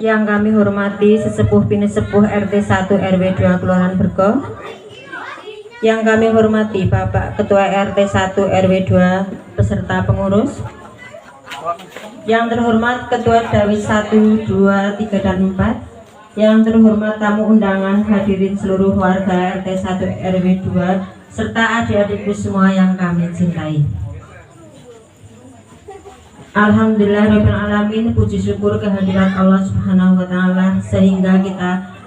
Yang kami hormati sesepuh pinesepuh RT 1 RW 2 Kelurahan Bergo. Yang kami hormati Bapak Ketua RT 1 RW 2 beserta pengurus. Yang terhormat Ketua Dawit 1, 2, 3, dan 4. Yang terhormat tamu undangan, hadirin seluruh warga RT 1 RW 2 serta adik-adikku semua yang kami cintai. Alhamdulillah Rabbil Alamin, puji syukur kehadirat Allah Subhanahu wa Ta'ala sehingga kita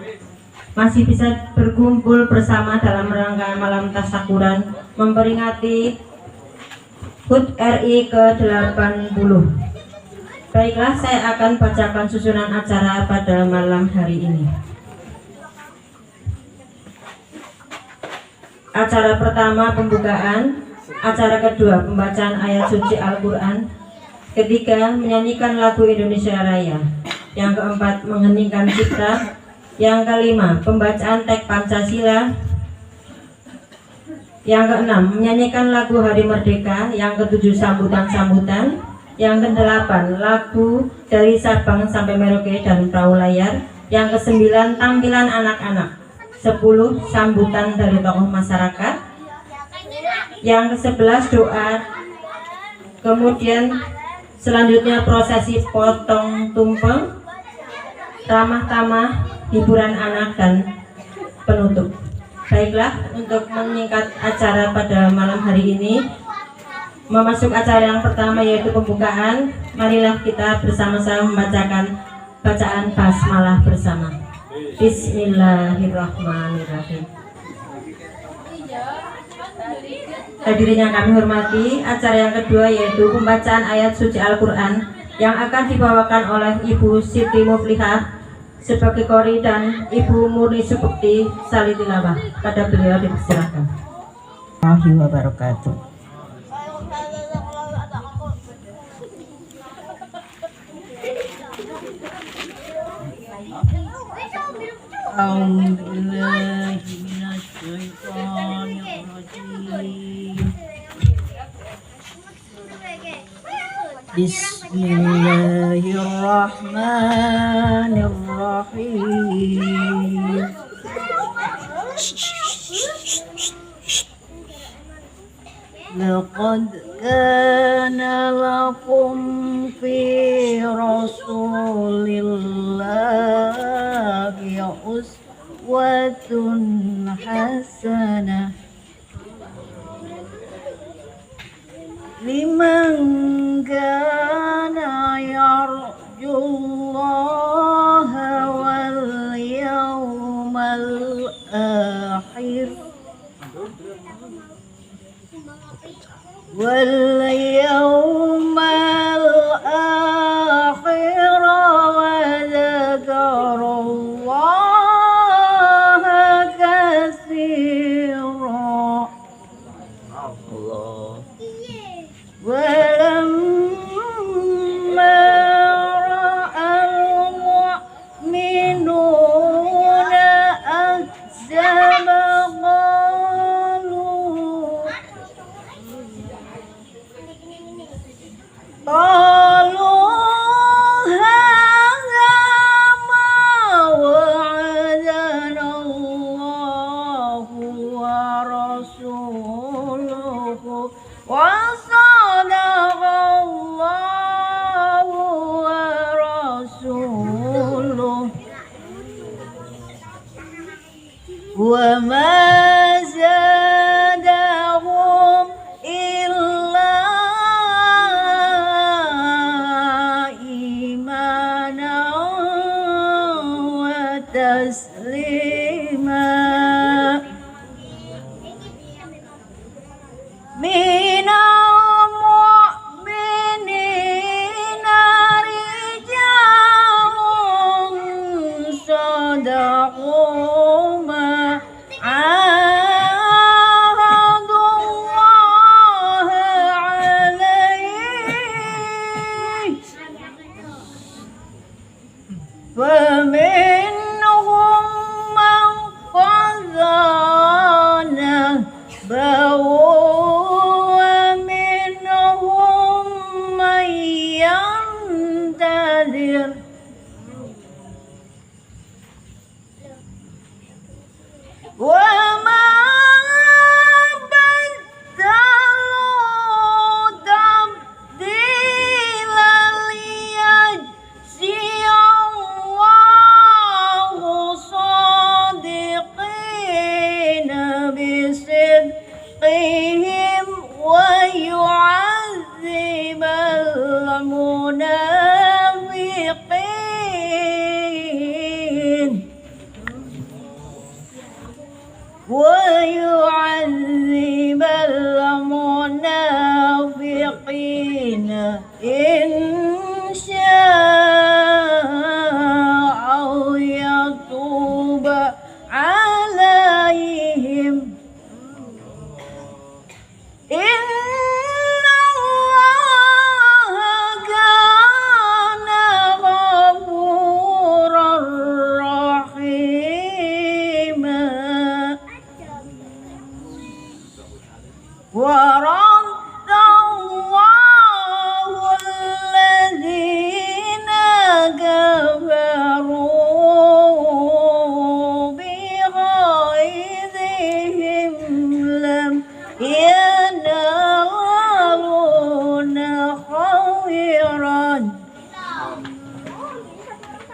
masih bisa berkumpul bersama dalam rangka malam tasyakuran memperingati HUT RI ke-80. Baiklah, saya akan bacakan susunan acara pada malam hari ini. Acara pertama pembukaan, acara kedua pembacaan ayat suci Al-Quran, ketiga menyanyikan lagu Indonesia Raya, yang keempat mengheningkan cipta, yang kelima pembacaan teks Pancasila, yang keenam menyanyikan lagu Hari Merdeka, yang ketujuh sambutan-sambutan, yang kedelapan lagu dari Sabang sampai Merauke dan perahu layar, yang kesembilan tampilan anak-anak, 10 sambutan dari tokoh masyarakat, yang ke-11 doa, kemudian selanjutnya prosesi potong tumpeng, ramah tamah, hiburan anak, dan penutup. Baiklah, untuk menyingkat acara pada malam hari ini, memasuki acara yang pertama yaitu pembukaan. Marilah kita bersama-sama membacakan bacaan basmalah bersama. Bismillahirrahmanirrahim. Hadirin yang kami hormati, acara yang kedua yaitu pembacaan ayat suci Al-Quran yang akan dibawakan oleh Ibu Siti Muflihah sebagai qori dan Ibu Murni Subukti Salitilawah. Pada beliau dipersilakan. Warahmatullahi wabarakatuh. Bismillahirrahmanirrahim. Laqad kana lakum fi Rasulillahi uswatun hasanah liman kana yarjullaha wal yawmal akhir wal yawmal akhir wa dzakarallaha katsira. Allah. Walamma ra'al mu'minuna ahzaba qalu hadza ma wa'adana Allahu wa rasuluhu wa sadaqallahu wa rasuluhu wa ma zadahum illa imanan wa taslima. Minal mu'minina rijalun sadaqu ma ahadullah alaihi wa minhum man qadha nahbahu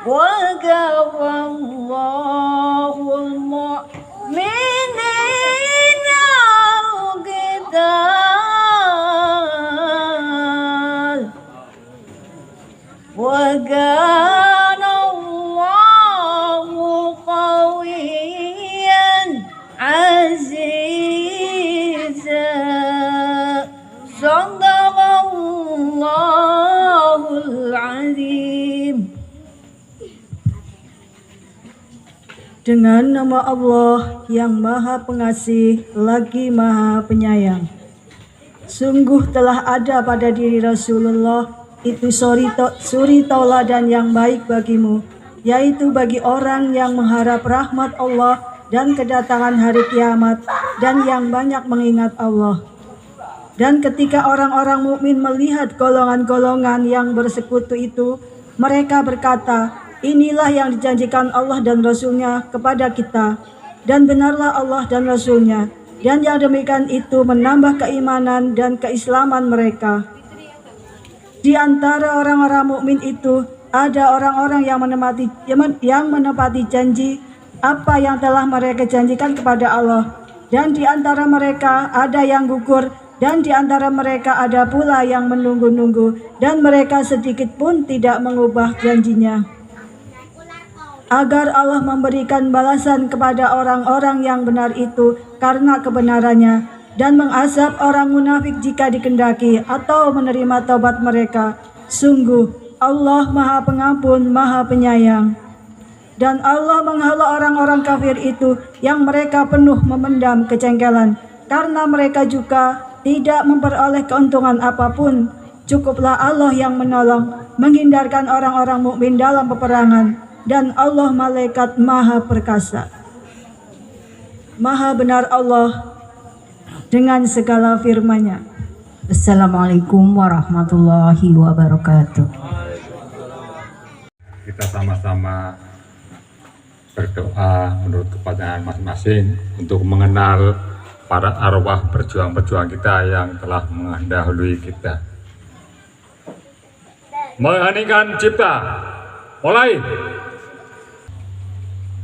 وكفى الله المؤمنين القتال وكان الله قويا عزيزا صدق الله العظيم. Dengan nama Allah yang Maha Pengasih lagi Maha Penyayang. Sungguh telah ada pada diri Rasulullah itu suri tauladan yang baik bagimu, yaitu bagi orang yang mengharap rahmat Allah dan kedatangan hari kiamat dan yang banyak mengingat Allah. Dan ketika orang-orang mukmin melihat golongan-golongan yang bersekutu itu, mereka berkata, inilah yang dijanjikan Allah dan Rasul-Nya kepada kita, dan benarlah Allah dan Rasul-Nya, dan yang demikian itu menambah keimanan dan keislaman mereka. Di antara orang-orang mukmin itu ada orang-orang yang menepati janji apa yang telah mereka janjikan kepada Allah, dan di antara mereka ada yang gugur, dan di antara mereka ada pula yang menunggu-nunggu, dan mereka sedikit pun tidak mengubah janjinya, agar Allah memberikan balasan kepada orang-orang yang benar itu karena kebenarannya, dan mengazab orang munafik jika dikehendaki atau menerima taubat mereka. Sungguh Allah Maha Pengampun, Maha Penyayang. Dan Allah menghala orang-orang kafir itu yang mereka penuh memendam kejengkelan, karena mereka juga tidak memperoleh keuntungan apapun. Cukuplah Allah yang menolong, menghindarkan orang-orang mukmin dalam peperangan, dan Allah malaikat Maha Perkasa. Maha benar Allah dengan segala firman-Nya. Assalamualaikum warahmatullahi wabarakatuh. Kita sama-sama berdoa menurut kepercayaan masing-masing untuk mengenal para arwah berjuang-berjuang kita yang telah mendahului kita. Mengheningkan cipta. Mulai.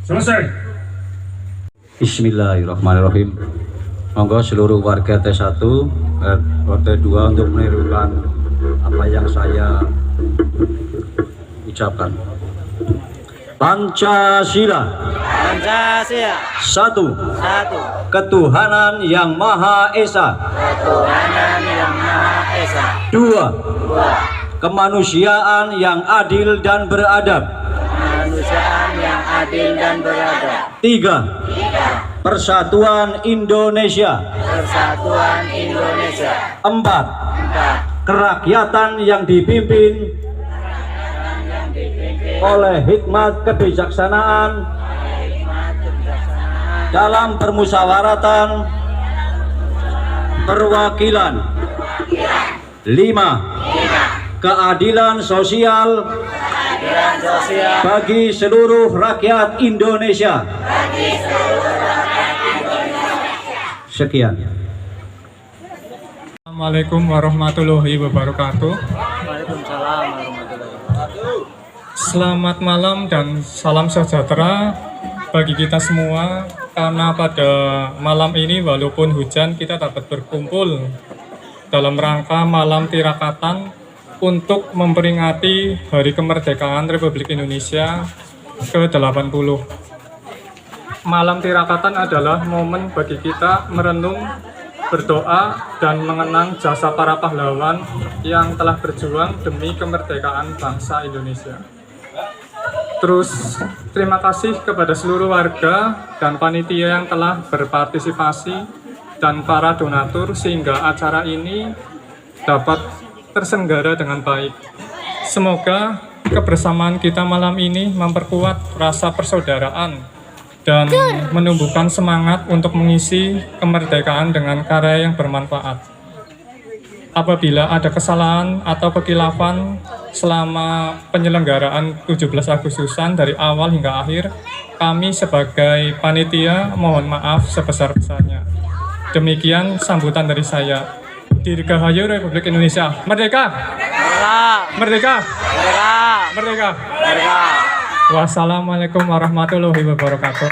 Selesai. Bismillahirrahmanirrahim. Monggo seluruh warga T1 T2 untuk menirukan apa yang saya ucapkan. Pancasila. Pancasila. Satu. Ketuhanan yang Maha Esa. Ketuhanan yang Maha Esa. Dua. Kemanusiaan yang adil dan beradab. Kemanusiaan yang adil dan beradab. Tiga. Persatuan Indonesia. Persatuan Indonesia. Empat. Kerakyatan yang dipimpin oleh hikmat kebijaksanaan dalam permusyawaratan perwakilan. Lima. Keadilan sosial bagi seluruh rakyat Indonesia. Sekian. Assalamualaikum warahmatullahi wabarakatuh. Waalaikumsalam warahmatullahi wabarakatuh. Selamat malam dan salam sejahtera bagi kita semua, karena pada malam ini walaupun hujan kita dapat berkumpul dalam rangka malam tirakatan untuk memperingati Hari Kemerdekaan Republik Indonesia ke-80. Malam tirakatan adalah momen bagi kita merenung, berdoa, dan mengenang jasa para pahlawan yang telah berjuang demi kemerdekaan bangsa Indonesia. Terus, terima kasih kepada seluruh warga dan panitia yang telah berpartisipasi dan para donatur sehingga acara ini dapat terselenggara dengan baik. Semoga kebersamaan kita malam ini memperkuat rasa persaudaraan dan menumbuhkan semangat untuk mengisi kemerdekaan dengan karya yang bermanfaat. Apabila ada kesalahan atau kekilafan selama penyelenggaraan 17 Agustusan dari awal hingga akhir, kami sebagai panitia mohon maaf sebesar-besarnya. Demikian sambutan dari saya. Dirgahayu Republik Indonesia. Merdeka! Merdeka! Merdeka! Merdeka! Merdeka! Wassalamualaikum warahmatullahi wabarakatuh.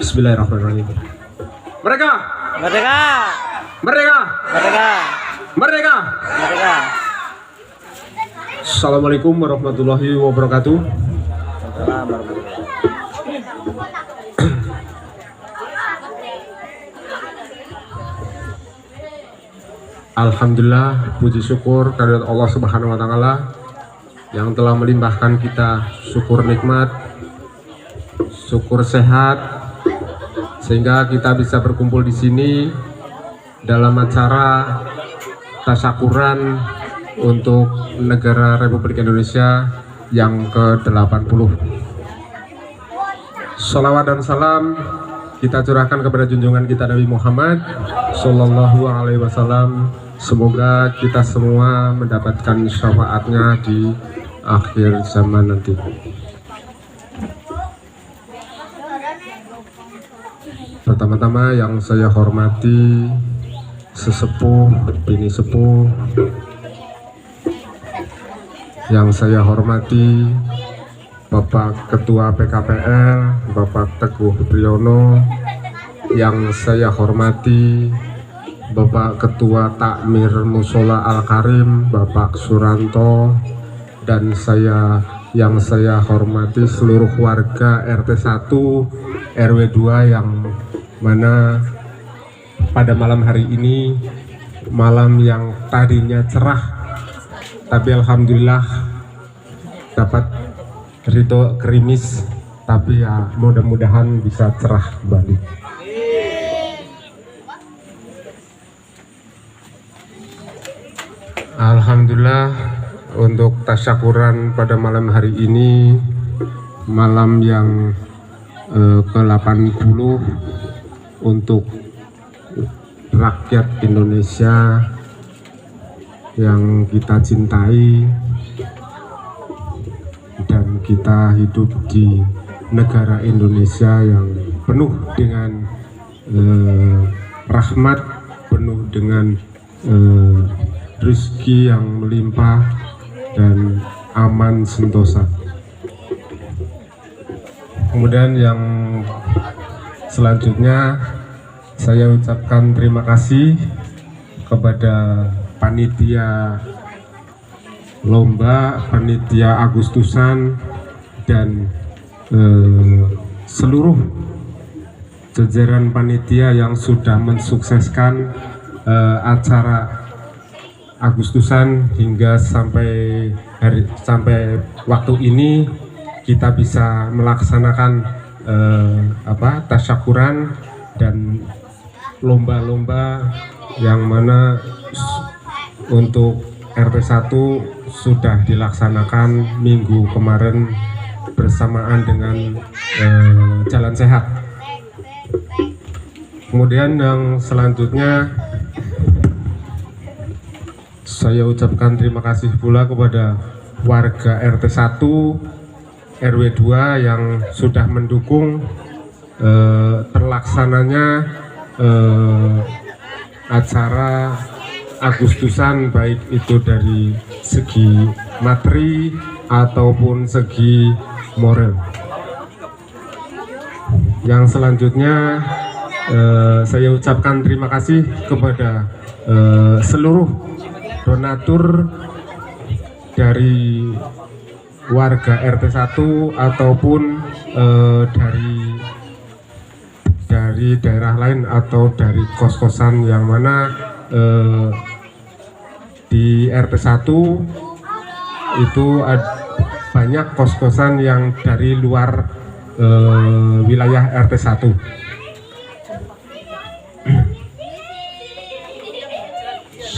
Bismillahirrahmanirrahim. Merdeka! Merdeka! Merdeka! Merdeka! Merdeka! Assalamualaikum warahmatullahi wabarakatuh. Alhamdulillah, puji syukur kehadirat Allah Subhanahu wa taala yang telah melimpahkan kita syukur nikmat, syukur sehat, sehingga kita bisa berkumpul di sini dalam acara tasyakuran untuk negara Republik Indonesia yang ke-80. Sholawat dan salam kita curahkan kepada junjungan kita Nabi Muhammad Sallallahu Alaihi Wasallam. Semoga kita semua mendapatkan syafaatnya di akhir zaman nanti. Pertama-tama yang saya hormati sesepuh, bini sepuh, yang saya hormati Bapak Ketua PKPL, Bapak Teguh Priyono, yang saya hormati Bapak Ketua Takmir Musola Al-Karim, Bapak Suranto, dan yang saya hormati seluruh warga RT 1 RW 2 yang mana pada malam hari ini, malam yang tadinya cerah, tapi alhamdulillah dapat rito gerimis, tapi ya mudah-mudahan bisa cerah kembali. Alhamdulillah, untuk tasyakuran pada malam hari ini, malam yang ke-80 untuk rakyat Indonesia yang kita cintai dan kita hidup di negara Indonesia yang penuh dengan rahmat, penuh dengan rezeki yang melimpah dan aman sentosa. Kemudian yang selanjutnya saya ucapkan terima kasih kepada panitia lomba, panitia Agustusan, dan seluruh jajaran panitia yang sudah mensukseskan acara Agustusan hingga sampai waktu ini kita bisa melaksanakan tasyakuran dan lomba-lomba yang mana untuk RT 1 sudah dilaksanakan minggu kemarin bersamaan dengan Jalan Sehat. Kemudian yang selanjutnya saya ucapkan terima kasih pula kepada warga RT 1 RW 2 yang sudah mendukung terlaksananya acara Agustusan, baik itu dari segi materi ataupun segi moral. Yang selanjutnya saya ucapkan terima kasih kepada seluruh donatur dari warga RT 1 ataupun dari daerah lain atau dari kos-kosan yang mana di RT 1 itu banyak kos-kosan yang dari luar wilayah RT 1.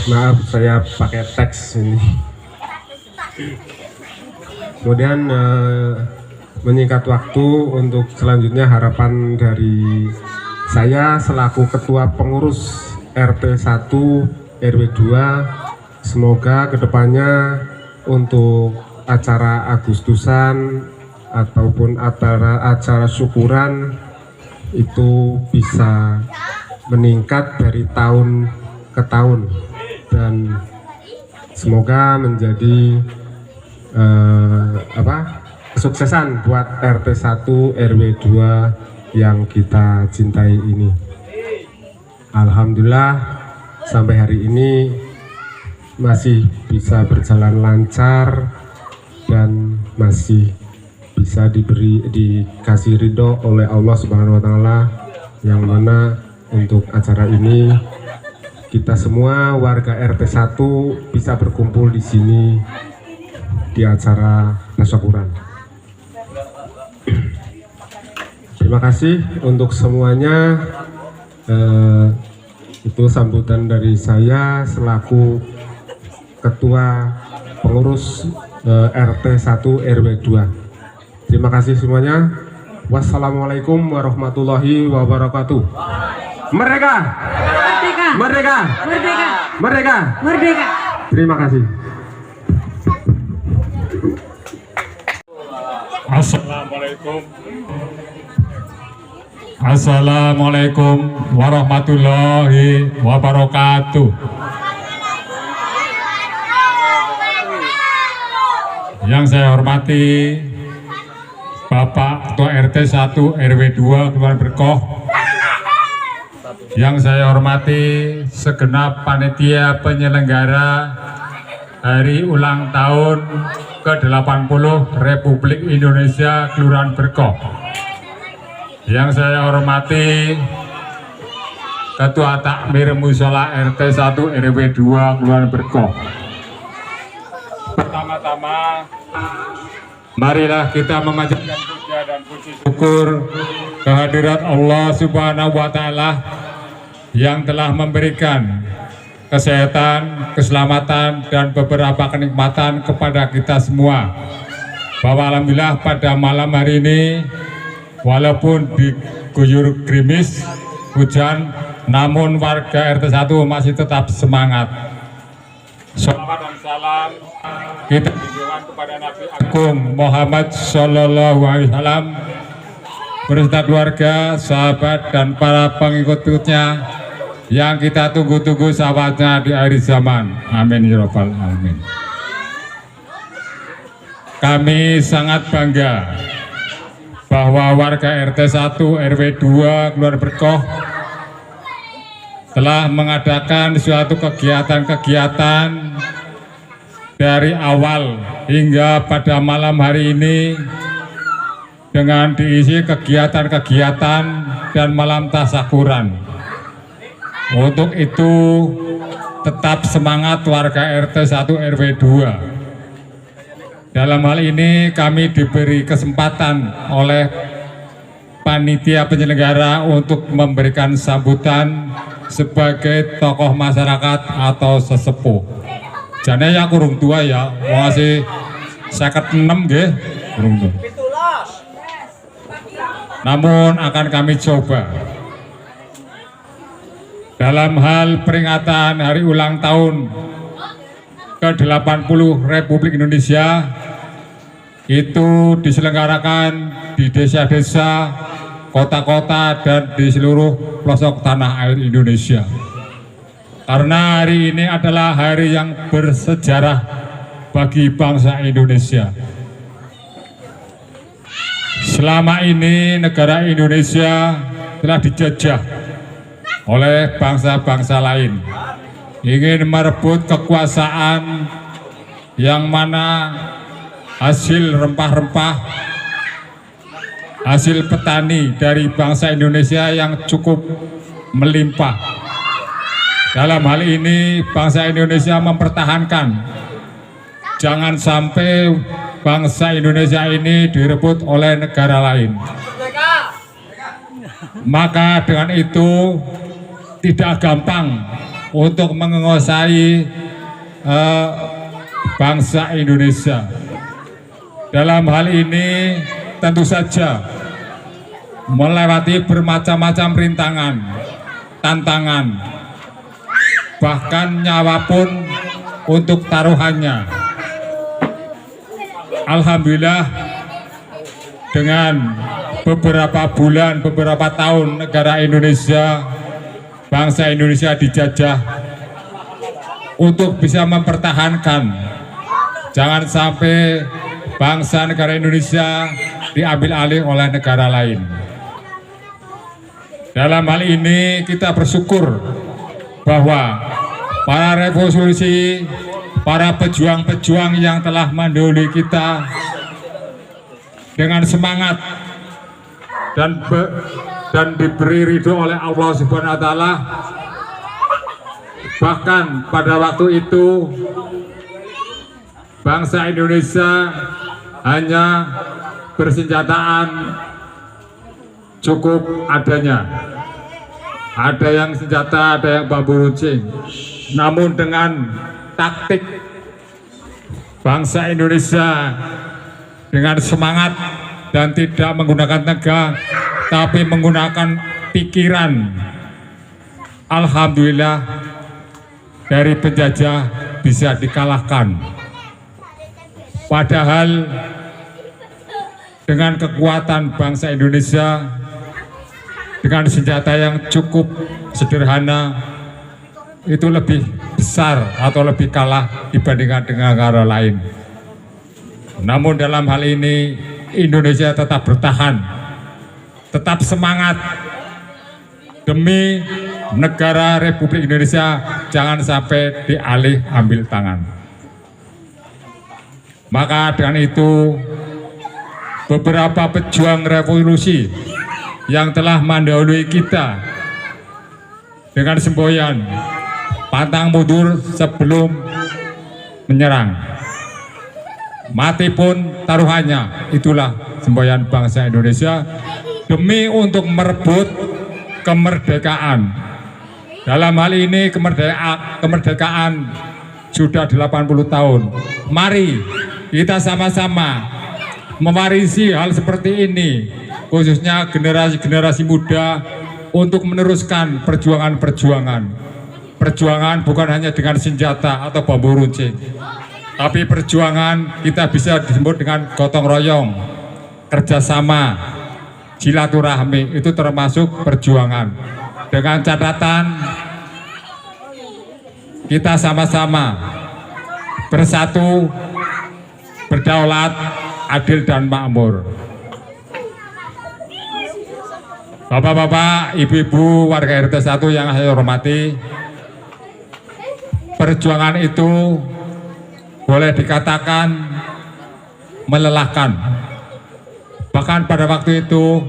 Maaf, saya pakai teks ini. Kemudian menyingkat waktu, untuk selanjutnya harapan dari saya selaku Ketua Pengurus RT 1 RW 2, semoga kedepannya untuk acara Agustusan ataupun acara syukuran itu bisa meningkat dari tahun ke tahun, dan Semoga menjadi kesuksesan buat RT 1 RW 2 yang kita cintai ini. Alhamdulillah sampai hari ini masih bisa berjalan lancar dan masih bisa dikasih ridho oleh Allah Subhanahu wa Ta'ala, yang mana untuk acara ini kita semua warga RT 1 bisa berkumpul di sini di acara tasyakuran. Terima kasih untuk semuanya. Itu sambutan dari saya selaku Ketua Pengurus RT 1 RW 2. Terima kasih semuanya. Wassalamualaikum warahmatullahi wabarakatuh. Merdeka! Merdeka! Merdeka! Merdeka! Merdeka! Merdeka! Terima kasih. Assalamualaikum. Assalamualaikum warahmatullahi wabarakatuh. Yang saya hormati Bapak Ketua RT 1 RW 2 Kelurahan Berkoh. Yang saya hormati segenap panitia penyelenggara Hari Ulang Tahun ke-80 Republik Indonesia Kelurahan Berkoh. Yang saya hormati Ketua Takmir Mushola RT 1 RW 2 Kelurahan Berkoh. Pertama-tama, marilah kita memanjatkan puja dan puji syukur kehadirat Allah Subhanahu wa Ta'ala yang telah memberikan kesehatan, keselamatan, dan beberapa kenikmatan kepada kita semua. Bahwa alhamdulillah pada malam hari ini, walaupun diguyur gerimis hujan, namun warga RT 1 masih tetap semangat. Shalawat dan salam kita tunjukkan kepada Nabi Agung Muhammad Sallallahu Alaihi Wasallam beserta keluarga, sahabat, dan para pengikutnya yang kita tunggu-tunggu sahabatnya di akhir zaman. Amin ya rabbal alamin. Kami sangat bangga bahwa warga RT 1 RW 2 Kelurahan Berkoh telah mengadakan suatu kegiatan-kegiatan dari awal hingga pada malam hari ini dengan diisi kegiatan-kegiatan dan malam tasyakuran. Untuk itu tetap semangat warga RT 1 RW 2. Dalam hal ini kami diberi kesempatan oleh panitia penyelenggara untuk memberikan sambutan sebagai tokoh masyarakat atau sesepuh. Jane ya kurung tua ya, masih 56 nggih, kurung tua. Namun akan kami coba dalam hal peringatan hari ulang tahun ke-80 Republik Indonesia itu diselenggarakan di desa-desa, kota-kota, dan di seluruh pelosok tanah air Indonesia. Karena hari ini adalah hari yang bersejarah bagi bangsa Indonesia. Selama ini negara Indonesia telah dijajah oleh bangsa-bangsa lain, ingin merebut kekuasaan yang mana hasil rempah-rempah, hasil petani dari bangsa Indonesia yang cukup melimpah. Dalam hal ini bangsa Indonesia mempertahankan jangan sampai bangsa Indonesia ini direbut oleh negara lain. Maka dengan itu tidak gampang untuk menguasai bangsa Indonesia. Dalam hal ini tentu saja melewati bermacam-macam rintangan, tantangan, bahkan nyawa pun untuk taruhannya. Alhamdulillah dengan beberapa bulan, beberapa tahun negara Indonesia, bangsa Indonesia dijajah untuk bisa mempertahankan, jangan sampai bangsa negara Indonesia diambil alih oleh negara lain. Dalam hal ini kita bersyukur bahwa para revolusi, para pejuang-pejuang yang telah mendahului kita dengan semangat dan diberi ridho oleh Allah Subhanahu wa Ta'ala. Bahkan pada waktu itu bangsa Indonesia hanya bersenjataan cukup adanya. Ada yang senjata, ada yang bambu runcing. Namun dengan taktik bangsa Indonesia dengan semangat dan tidak menggunakan tenaga, tapi menggunakan pikiran, alhamdulillah dari penjajah bisa dikalahkan. Padahal dengan kekuatan bangsa Indonesia, dengan senjata yang cukup sederhana, itu lebih besar atau lebih kalah dibandingkan dengan negara lain. Namun dalam hal ini Indonesia tetap bertahan, tetap semangat demi negara Republik Indonesia jangan sampai dialih ambil tangan. Maka dengan itu beberapa pejuang revolusi yang telah mendahului kita dengan semboyan pantang mundur sebelum menyerang, mati pun taruhannya, itulah semboyan bangsa Indonesia demi untuk merebut kemerdekaan. Dalam hal ini kemerdekaan sudah 80 tahun. Mari kita sama-sama mewarisi hal seperti ini, khususnya generasi-generasi muda, untuk meneruskan perjuangan-perjuangan. Perjuangan bukan hanya dengan senjata atau bambu runcing, tapi perjuangan kita bisa disebut dengan gotong royong, kerjasama, silaturahmi, itu termasuk perjuangan. Dengan catatan kita sama-sama bersatu, berdaulat, adil dan makmur. Bapak-bapak, ibu-ibu, warga RT 1 yang saya hormati, perjuangan itu boleh dikatakan melelahkan. Bahkan pada waktu itu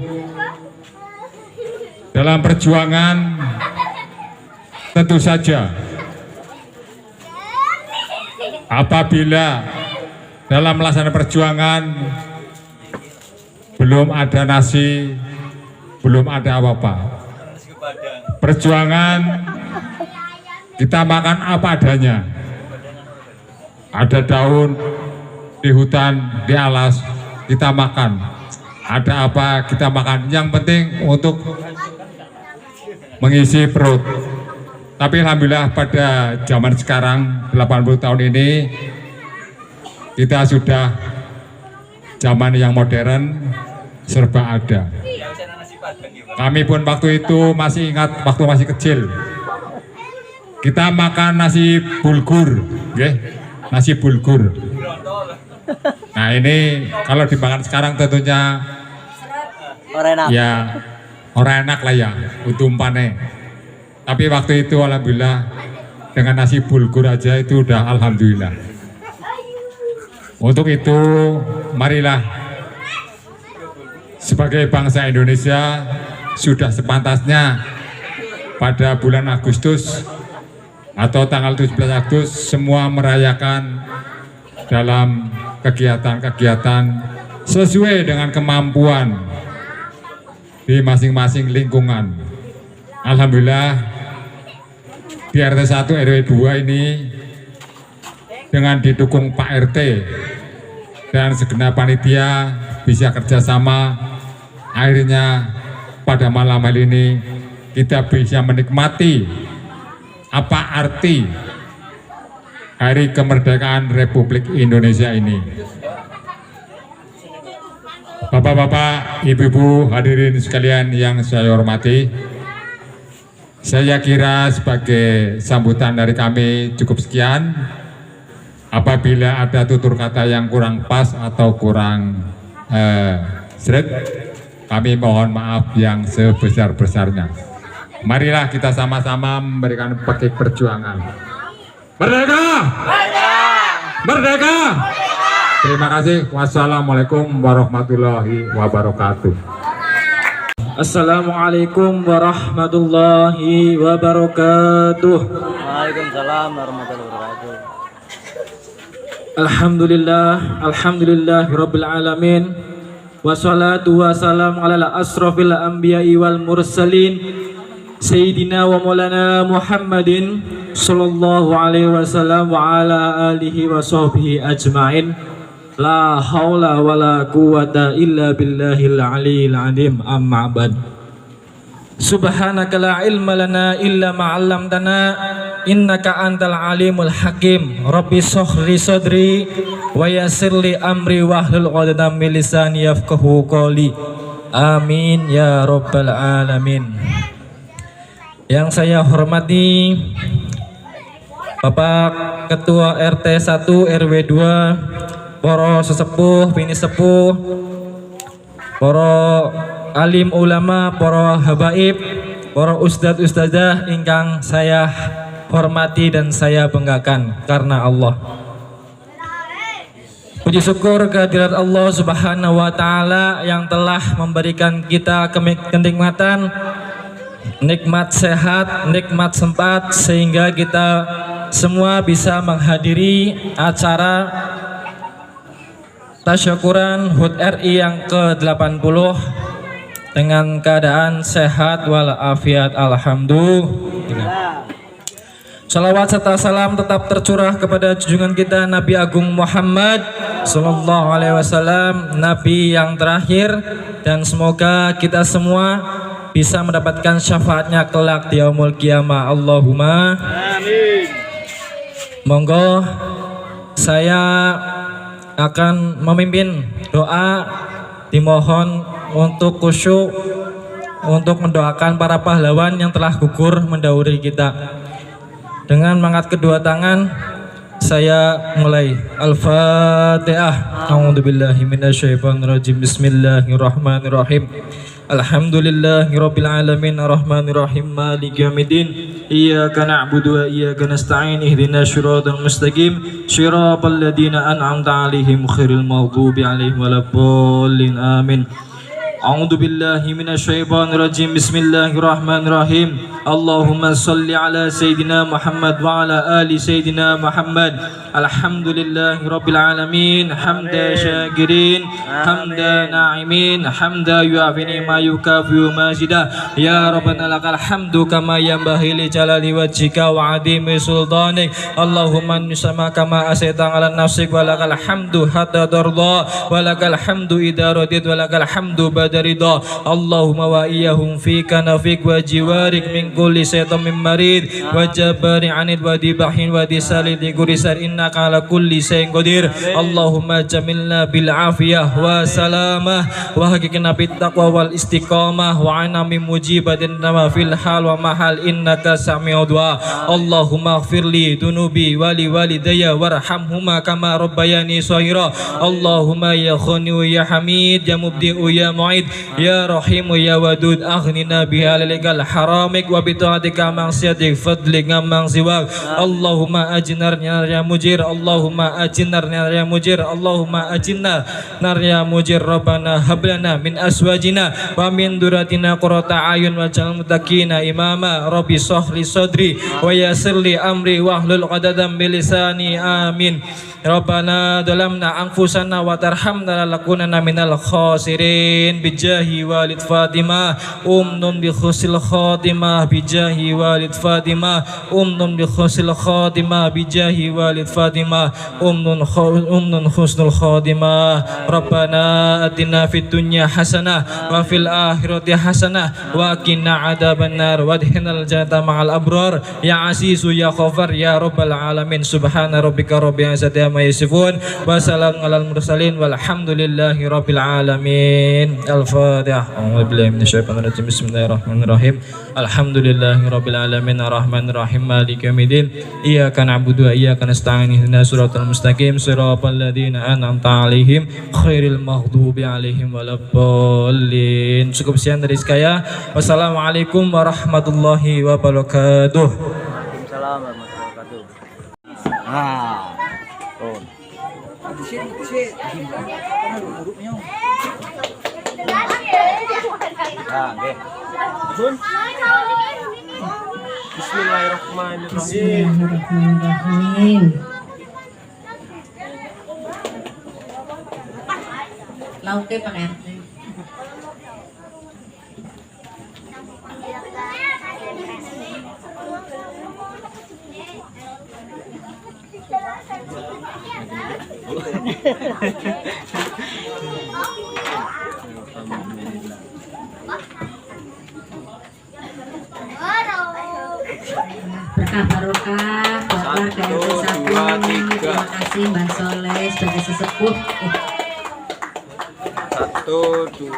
dalam perjuangan tentu saja apabila dalam melaksanakan perjuangan belum ada nasi, belum ada apa-apa. Perjuangan kita makan apa adanya. Ada daun di hutan, di alas, kita makan. Ada apa kita makan. Yang penting untuk mengisi perut. Tapi alhamdulillah pada zaman sekarang 80 tahun ini kita sudah zaman yang modern, serba ada. Kami pun waktu itu masih ingat waktu masih kecil, kita makan nasi bulgur, nasi bulgur. Nah ini kalau dimakan sekarang tentunya ya orang enak lah ya, utumpane. Tapi waktu itu alhamdulillah dengan nasi bulgur aja itu udah alhamdulillah. Untuk itu marilah sebagai bangsa Indonesia sudah sepantasnya pada bulan Agustus atau tanggal 17 Agustus semua merayakan dalam kegiatan-kegiatan sesuai dengan kemampuan di masing-masing lingkungan. Alhamdulillah di RT 1 RW 2 ini dengan didukung Pak RT dan segenap panitia bisa kerjasama, akhirnya pada malam hari ini kita bisa menikmati apa arti Hari Kemerdekaan Republik Indonesia ini. Bapak-bapak, ibu-ibu, hadirin sekalian yang saya hormati, Saya kira sebagai sambutan dari kami cukup sekian. Apabila ada tutur kata yang kurang pas atau kurang seret, kami mohon maaf yang sebesar-besarnya. Marilah kita sama-sama memberikan petik perjuangan. Merdeka! Merdeka! Terima kasih. Wassalamualaikum warahmatullahi wabarakatuh. Assalamualaikum warahmatullahi wabarakatuh. Waalaikumsalam warahmatullahi wabarakatuh. Alhamdulillah rabbil alamin. Wassalatu wassalamu ala asrofil anbiya'i wal mursalin Sayyidina wa maulana Muhammadin sallallahu alaihi wasallam wa ala alihi wa sahbihi ajma'in. La haula wa la quwata illa billahil aliyil azim, amma ba'd. Subhanaka la ilma lana illa ma 'allamtana innaka antal alimul hakim. Rabbi shrah sadri wa yassir li amri wahlul 'uqdatam min lisani yafqahu qawli. Amin ya rabbal alamin. Yang saya hormati Bapak Ketua RT 1 RW 2, para sesepuh, bini sepuh, para alim ulama, para habaib, para ustadz ustadzah ingkang saya hormati dan saya banggakan karena Allah. Puji syukur kehadirat Allah Subhanahu wa taala yang telah memberikan kita kenikmatan, nikmat sehat, nikmat sempat sehingga kita semua bisa menghadiri acara tasyakuran HUT RI yang ke-80 dengan keadaan sehat walafiat, alhamdulillah. Salawat serta salam tetap tercurah kepada junjungan kita Nabi Agung Muhammad sallallahu alaihi wasallam, Nabi yang terakhir, dan semoga kita semua bisa mendapatkan syafaatnya kelak di yaumul qiyamah. Allahumma amin. Monggo saya akan memimpin doa, dimohon untuk khusyuk untuk mendoakan para pahlawan yang telah gugur mendahului kita. Dengan mengangkat kedua tangan saya mulai. Al-Fatihah. A'udzubillahi minasyaitonirrajim. Bismillahirrahmanirrahim. Alhamdulillahirabbil alamin arrahmanirrahim maliki yaumiddin iyyaka na'budu wa iyyaka nasta'in ihdinas siratal mustaqim siratal ladzina an'amta 'alaihim ghairil maghdubi 'alaihim waladdallin amin. A'udzu billahi minasyaitonir rajim. Bismillahirrahmanirrahim. Allahumma shalli ala sayidina Muhammad wa ala ali sayidina Muhammad. Alhamdulillahirabbil alamin hamda syakirin hamda na'imin hamda yu'afini ma yukafi'u mazidah. Ya rabbana lakal hamdu kama yanbaghi li jalali wajhika wa 'azimi sultanik. Allahumma nisama kama asayta ala nafsik wa lakal hamdu hatta tarda wa lakal hamdu idza radit wa lakal hamdu ridha. Allahumma wa iyyahum fika nafik wa jiwarik min kulli syaitan min marid wa jabari anid wa dibahin wa disalid gurisar innaka ala kulli syai'in qadir. Allahumma jamilna bil afiyah wa salamah wa haqiqna bit taqwa wal istiqamah wa ana min mujibatin nama fil hal wa mahal innaka sami'ud du'a. Allahumma ighfirli dunubi wali walidayya warhamhuma kama rabbayani shaghira. Allahumma ya khani ya hamid ya mubdi'u ya mu'id ya rahimu ya wadud aghnina bihalalika haramik wa bita'atika maksiatik fadlik ngamang siwak. Allahumma ajinar ya mujir. Allahumma ajinar ya mujir. Allahumma ajinar ya mujir. Rabbana hablana min aswajina wa min duratina qurrata ayun waj'al muttaqina imama. Rabbi shrah sadri wa yassir li amri wahlul 'uqdatam min lisani. Amin. Rabbana dalamna anfusana wa tarhamna lanakunanna minal khasirin bijahi walid Fatimah umnun bi khusil khatimah bijahi walid Fatimah umnun bi khusil khatimah bijahi walid Fatimah umnun husnul khatimah. Rabbana atina fid dunya hasanah wa fil akhirati hasanah wa qina adzabannar wadkhilnal jannata ma'al abrar ya azizu ya ghafar ya rabbal alamin. Subhana rabbika rabbil izzati amma yasifun wa salamun alal mursalin walhamdulillahi rabbil alamin. Al-Fatihah. A'udzubillahi minasyaitonir rajim. Bismillahirrahmanirrahim. Alhamdulillahirabbil alamin arrahmanirrahim maliki yaumiddin. Iyyaka na'budu wa iyyaka nasta'in ihdinas siratal mustaqim siratal ladzina an'amta 'alaihim khairil maghdubi 'alaihim waladdallin. Cukup sekian dari saya. Wassalamualaikum warahmatullahi wabarakatuh. Waalaikumsalam warahmatullahi wabarakatuh. Bismillahirrahmanirrahim. Lauknya Pak RT. Berkah barokah buat warga RT 1. Terima kasih Mbak Soleh sebagai sesepuh. 1, 2, 3.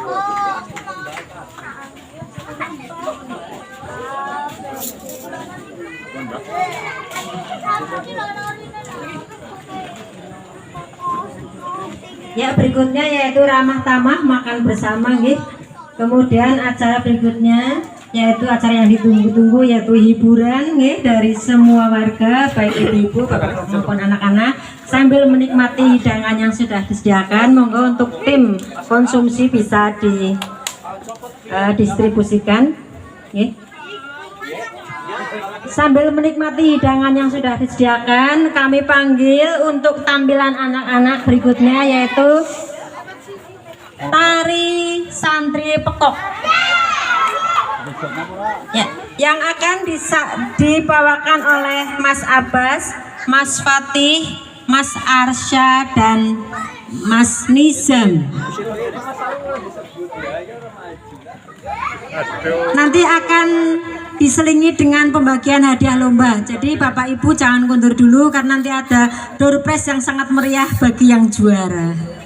Ya, berikutnya yaitu ramah tamah makan bersama nggih. Kemudian acara berikutnya yaitu acara yang ditunggu-tunggu yaitu hiburan nggih dari semua warga baik ibu-ibu, bapak maupun anak-anak sambil menikmati hidangan yang sudah disediakan. Monggo untuk tim konsumsi bisa didistribusikan nggih. Sambil menikmati hidangan yang sudah disediakan, kami panggil untuk tampilan anak-anak berikutnya yaitu tari santri pekok. Ya, yang akan dibawakan oleh Mas Abbas, Mas Fatih, Mas Arsya dan Mas Nizam. Nanti akan diselingi dengan pembagian hadiah lomba. Jadi Bapak Ibu jangan mundur dulu karena nanti ada door prize yang sangat meriah bagi yang juara.